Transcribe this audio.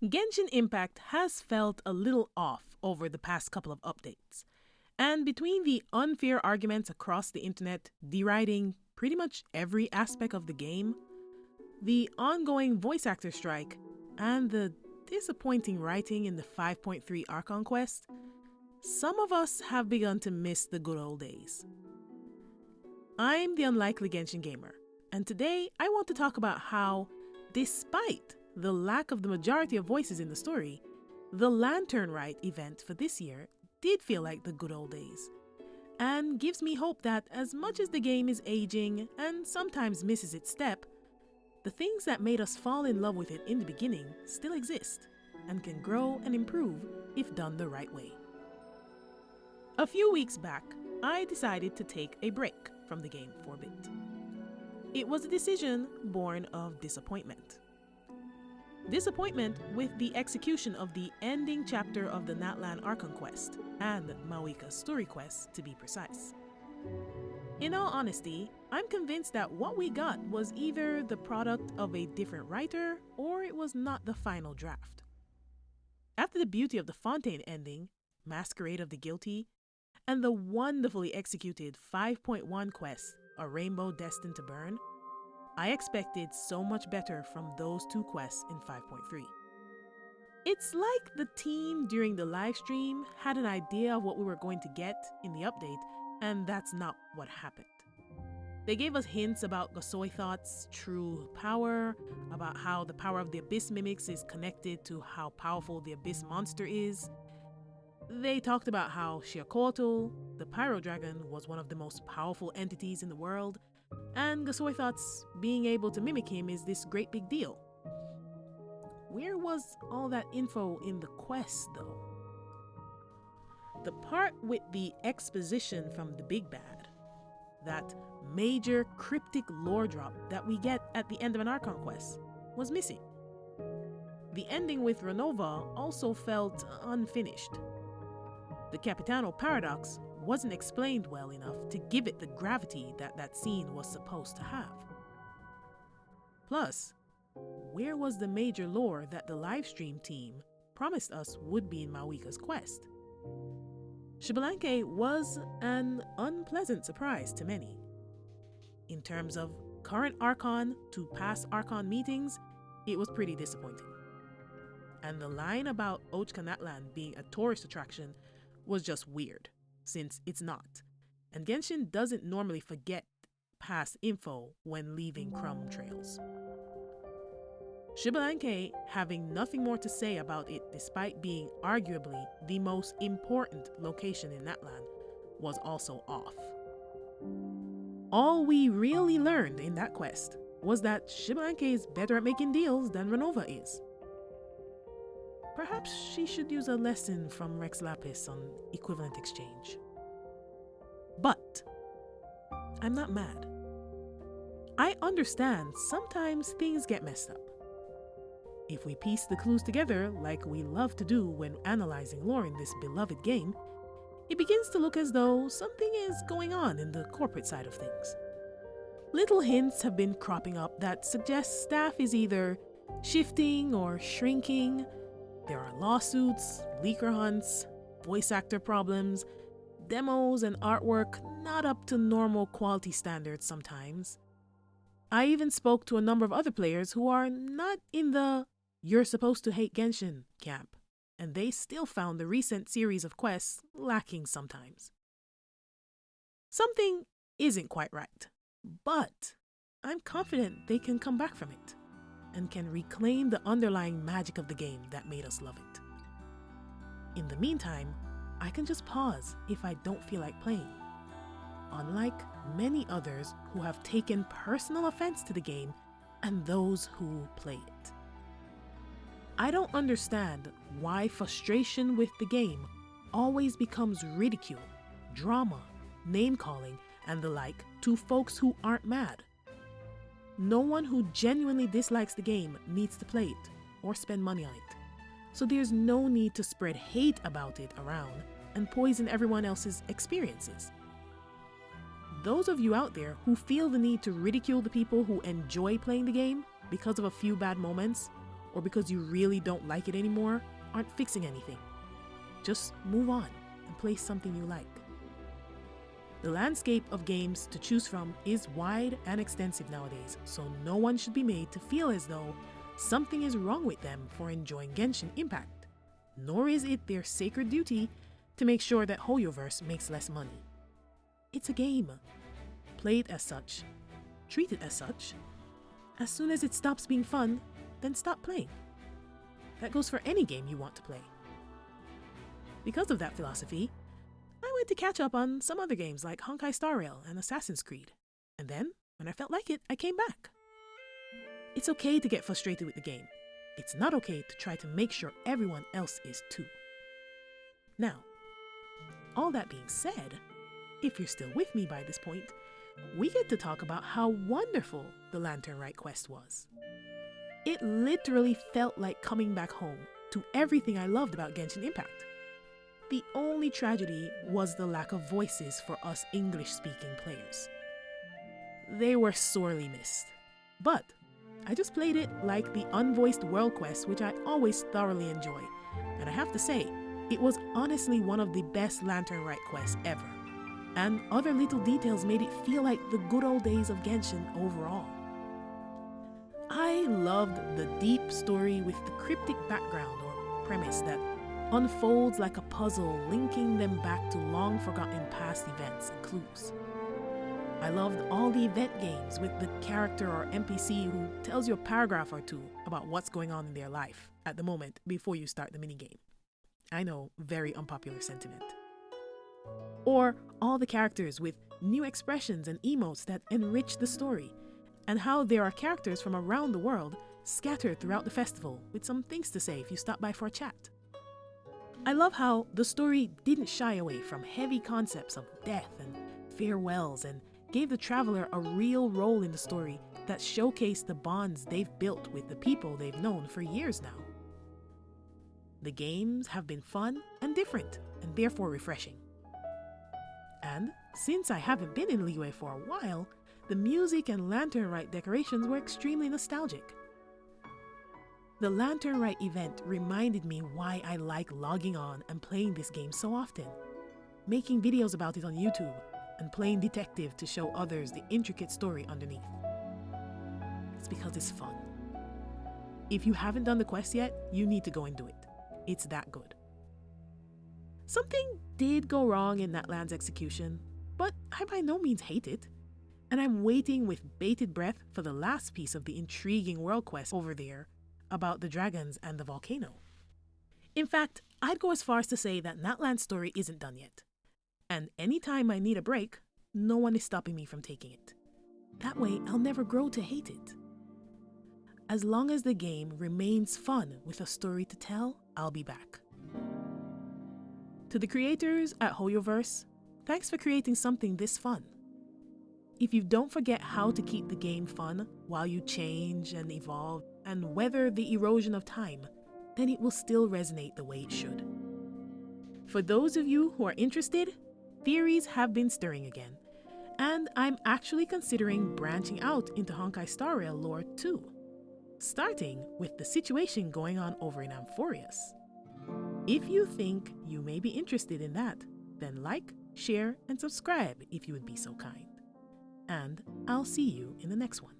Genshin Impact has felt a little off over the past couple of updates. And between the unfair arguments across the internet deriding pretty much every aspect of the game, the ongoing voice actor strike, and the disappointing writing in the 5.3 Archon quest, some of us have begun to miss the good old days. I'm the Unlikely Genshin Gamer, and today I want to talk about how, despite the lack of the majority of voices in the story, the Lantern Rite event for this year did feel like the good old days, and gives me hope that as much as the game is aging and sometimes misses its step, the things that made us fall in love with it in the beginning still exist and can grow and improve if done the right way. A few weeks back, I decided to take a break from the game for a bit. It was a decision born of disappointment. Disappointment with the execution of the ending chapter of the Natlan Archon quest and Mawika's story quest, to be precise. In all honesty, I'm convinced that what we got was either the product of a different writer or it was not the final draft. After the beauty of the Fontaine ending, Masquerade of the Guilty, and the wonderfully executed 5.1 quest, A Rainbow Destined to Burn, I expected so much better from those two quests in 5.3. It's like the team during the live stream had an idea of what we were going to get in the update, and that's not what happened. They gave us hints about Gosoithoth's true power, about how the power of the Abyss Mimics is connected to how powerful the Abyss monster is. They talked about how Shiakoto, the Pyro Dragon, was one of the most powerful entities in the world, and Gosoithoth's being able to mimic him is this great big deal. Where was all that info in the quest, though? The part with the exposition from the big bad, that major cryptic lore drop that we get at the end of an Archon quest, was missing. The ending with Renova also felt unfinished. The Capitano paradox wasn't explained well enough to give it the gravity that that scene was supposed to have. Plus, where was the major lore that the livestream team promised us would be in Mawika's quest? Xbalanque was an unpleasant surprise to many. In terms of current Archon to past Archon meetings, it was pretty disappointing. And the line about Ochkanatlan being a tourist attraction was just weird, since it's not, and Genshin doesn't normally forget past info when leaving crumb trails. Xbalanque having nothing more to say about it despite being arguably the most important location in Natlan was also off. All we really learned in that quest was that Xbalanque is better at making deals than Renova is. Perhaps she should use a lesson from Rex Lapis on equivalent exchange. But I'm not mad. I understand sometimes things get messed up. If we piece the clues together like we love to do when analyzing lore in this beloved game, it begins to look as though something is going on in the corporate side of things. Little hints have been cropping up that suggest staff is either shifting or shrinking. There are lawsuits, leaker hunts, voice actor problems, demos and artwork not up to normal quality standards sometimes. I even spoke to a number of other players who are not in the "you're supposed to hate Genshin" camp, and they still found the recent series of quests lacking sometimes. Something isn't quite right, but I'm confident they can come back from it and can reclaim the underlying magic of the game that made us love it. In the meantime, I can just pause if I don't feel like playing, unlike many others who have taken personal offense to the game and those who play it. I don't understand why frustration with the game always becomes ridicule, drama, name-calling, and the like to folks who aren't mad. No one who genuinely dislikes the game needs to play it or spend money on it, so there's no need to spread hate about it around and poison everyone else's experiences. Those of you out there who feel the need to ridicule the people who enjoy playing the game because of a few bad moments, or because you really don't like it anymore aren't fixing anything. Just move on and play something you like. The landscape of games to choose from is wide and extensive nowadays, so no one should be made to feel as though something is wrong with them for enjoying Genshin Impact, nor is it their sacred duty to make sure that Hoyoverse makes less money. It's a game. Play it as such. Treat it as such. As soon as it stops being fun, then stop playing. That goes for any game you want to play. Because of that philosophy, I went to catch up on some other games like Honkai Star Rail and Assassin's Creed. And then, when I felt like it, I came back. It's okay to get frustrated with the game. It's not okay to try to make sure everyone else is too. Now, all that being said, if you're still with me by this point, we get to talk about how wonderful the Lantern Rite quest was. It literally felt like coming back home to everything I loved about Genshin Impact. The only tragedy was the lack of voices for us English-speaking players. They were sorely missed. But I just played it like the unvoiced world quest, which I always thoroughly enjoy. And I have to say, it was honestly one of the best Lantern Rite quests ever. And other little details made it feel like the good old days of Genshin overall. I loved the deep story with the cryptic background or premise that unfolds like a puzzle, linking them back to long-forgotten past events and clues. I loved all the event games with the character or NPC who tells you a paragraph or two about what's going on in their life at the moment before you start the minigame. I know, very unpopular sentiment. Or all the characters with new expressions and emotes that enrich the story, and how there are characters from around the world scattered throughout the festival with some things to say if you stop by for a chat. I love how the story didn't shy away from heavy concepts of death and farewells and gave the traveler a real role in the story that showcased the bonds they've built with the people they've known for years now. The games have been fun and different, and therefore refreshing. And since I haven't been in Liyue for a while, the music and Lantern Rite decorations were extremely nostalgic. The Lantern Rite event reminded me why I like logging on and playing this game so often, making videos about it on YouTube, and playing detective to show others the intricate story underneath. It's because it's fun. If you haven't done the quest yet, you need to go and do it. It's that good. Something did go wrong in Natlan's execution, but I by no means hate it. And I'm waiting with bated breath for the last piece of the intriguing world quest over there about the dragons and the volcano. In fact, I'd go as far as to say that Natlan Story isn't done yet. And anytime I need a break, no one is stopping me from taking it. That way, I'll never grow to hate it. As long as the game remains fun with a story to tell, I'll be back. To the creators at Hoyoverse, thanks for creating something this fun. If you don't forget how to keep the game fun while you change and evolve and weather the erosion of time, then it will still resonate the way it should. For those of you who are interested, theories have been stirring again, and I'm actually considering branching out into Honkai Star Rail lore too, starting with the situation going on over in Amphorius. If you think you may be interested in that, then like, share, and subscribe if you would be so kind. And I'll see you in the next one.